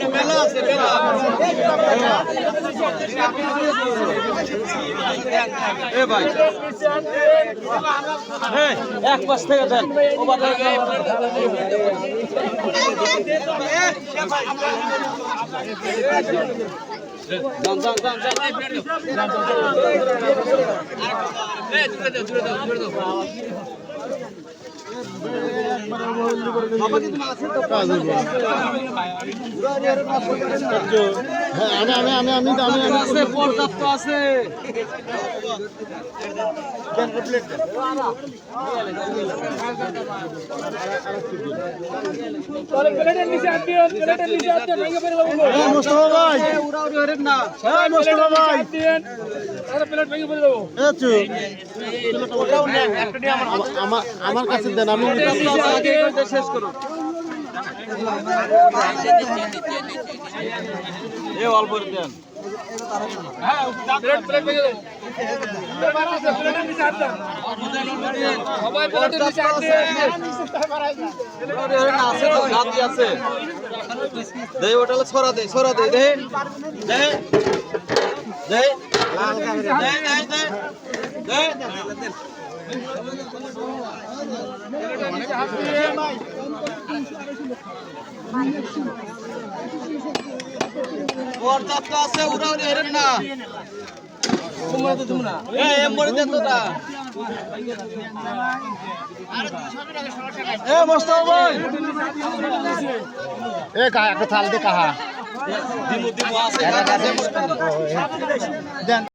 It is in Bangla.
মেলা আছে ভাই এক পাশ থেকে দেন পর্যাপ্ত আছে আমার কাছে দেন আমি শেষ করুন অল্প দেন ছড়া দে ছড়া দে দে দে দে পর্যাপ্ত আছে উড়াউড়ি হেরেন না কাহা একটা থাল দে কাহা দিমু আছে